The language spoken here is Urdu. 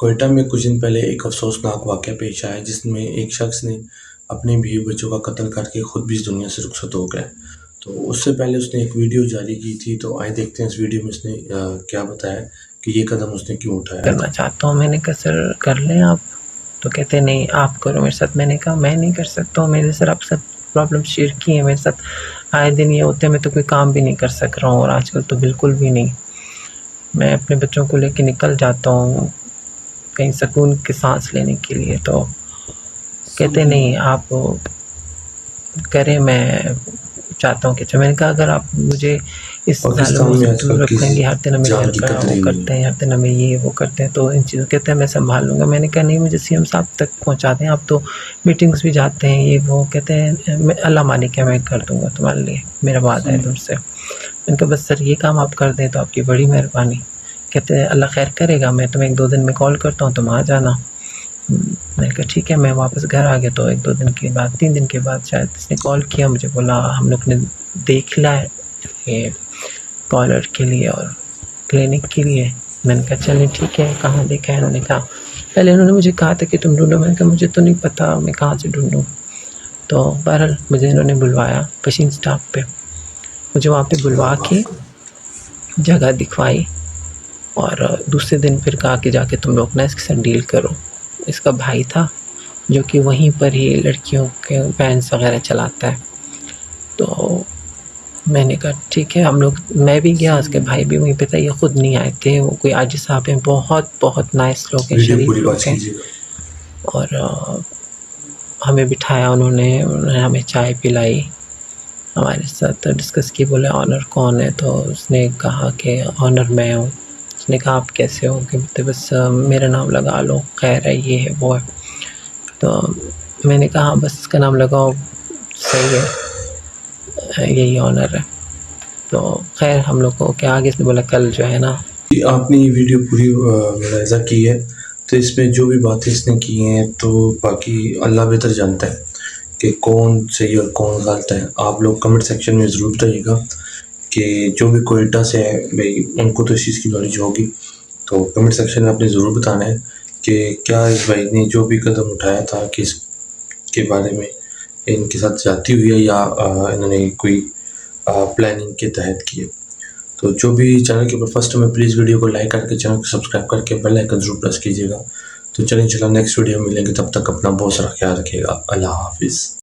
کوئٹہ میں کچھ دن پہلے ایک افسوسناک واقعہ پیش آیا جس میں ایک شخص نے اپنے بیوی بچوں کا قتل کر کے خود بھی اس دنیا سے رخصت ہو گیا۔ تو اس سے پہلے اس نے ایک ویڈیو جاری کی تھی، تو آئے دیکھتے ہیں اس ویڈیو میں اس نے کیا بتایا کہ یہ قدم اس نے کیوں اٹھایا کرنا چاہتا ہوں۔ میں نے کہا سر کر لیں آپ، تو کہتے نہیں آپ کرو میرے ساتھ۔ میں نے کہا میں نہیں کر سکتا ہوں، میرے سر آپ ساتھ پرابلم شیئر کی ہے، میرے ساتھ آئے دن یہ ہوتے ہیں، میں تو کوئی کام بھی نہیں کر سک رہا ہوں، اور آج کل تو بالکل بھی نہیں۔ میں اپنے بچوں کو لے کے نکل جاتا ہوں کہیں سکون کی سانس لینے کے لیے، تو کہتے نہیں آپ کریں، میں چاہتا ہوں کہ میں نے کہا اگر آپ مجھے اس ظالموں سے دور رکھیں گے، ہر دن ہمیں گھر کا وہ کرتے ہیں، ہر دن ہمیں یہ وہ کرتے ہیں، تو ان چیزوں کہتے ہیں میں سنبھال لوں گا۔ میں نے کہا نہیں، مجھے سی ایم صاحب تک پہنچا دیں، آپ تو میٹنگز بھی جاتے ہیں، یہ وہ کہتے ہیں اللہ مالک ہے، میں کر دوں گا تمہارے لیے، میرا وعدہ ہے تم سے۔ میں نے کہا بس سر یہ کام آپ کر دیں تو آپ کی بڑی مہربانی۔ کہتے ہیں اللہ خیر کرے گا، میں تمہیں 1-2 دن میں کال کرتا ہوں، تم آ جانا۔ میں نے کہا ٹھیک ہے۔ میں واپس گھر آ گیا، تو 1-2 دن کے بعد 3 دن کے بعد شاید اس نے کال کیا مجھے، بولا ہم لوگ نے دیکھ لیا ہے یہ کالر کے لیے اور کلینک کے لیے۔ میں نے کہا چلیں ٹھیک ہے، کہاں دیکھا ہے؟ انہوں نے کہا پہلے انہوں نے مجھے کہا تھا کہ تم ڈھونڈو، میں نے کہا مجھے تو نہیں پتہ میں کہاں سے ڈھونڈوں۔ تو بہرحال مجھے انہوں نے بلوایا پشین سٹاپ پہ، مجھے وہاں پہ بلوا کے جگہ دکھوائی، اور دوسرے دن پھر کہا کہ جا کے تم لوگ نا اس کے ساتھ ڈیل کرو۔ اس کا بھائی تھا جو کہ وہیں پر ہی لڑکیوں کے وینس وغیرہ چلاتا ہے، تو میں نے کہا ٹھیک ہے۔ ہم لوگ، میں بھی گیا، اس کے بھائی بھی وہیں پہ تھا، یہ خود نہیں آئے تھے، وہ کوئی آجی صاحب ہیں، بہت نائس لوگ ہیں، شریف لوگ ہیں، اور ہمیں بٹھایا انہوں نے ہمیں چائے پلائی، ہمارے ساتھ ڈسکس کی، بولے آنر کون ہے؟ تو اس نے کہا کہ آنر میں ہوں۔ اس نے کہا آپ کیسے ہو؟ کہ بس میرا نام لگا لو، خیر ہے، یہ ہے وہ ہے۔ تو میں نے کہا بس اس کا نام لگاؤ، صحیح ہے، یہی آنر ہے۔ تو خیر ہم لوگ کو کیا آگے اس نے بولا کل جو ہے نا، آپ نے یہ ویڈیو پوری ملاحظہ کی ہے، تو اس میں جو بھی باتیں اس نے کی ہیں تو باقی اللہ بہتر جانتا ہے کہ کون صحیح اور کون غلط ہے۔ آپ لوگ کمنٹ سیکشن میں ضرور بتائیے گا کہ جو بھی کوئٹہ سے ہے بھائی ان کو تو اس چیز کی نالج ہوگی، تو کمنٹ سیکشن میں آپ نے ضرور بتانا ہے کہ کیا اس بھائی نے جو بھی قدم اٹھایا تھا کہ اس کے بارے میں ان کے ساتھ زیادتی ہوئی ہے یا انہوں نے کوئی پلاننگ کے تحت کی ہے۔ تو جو بھی چینل کے اوپر فرسٹ میں پلیز ویڈیو کو لائک کر کے چینل کو سبسکرائب کر کے بیل آئیکن ضرور پریس کیجیے گا۔ تو چلیں انشاءاللہ نیکسٹ ویڈیو ملیں گے، تب تک اپنا بہت سارا خیال رکھیے گا۔ اللہ حافظ۔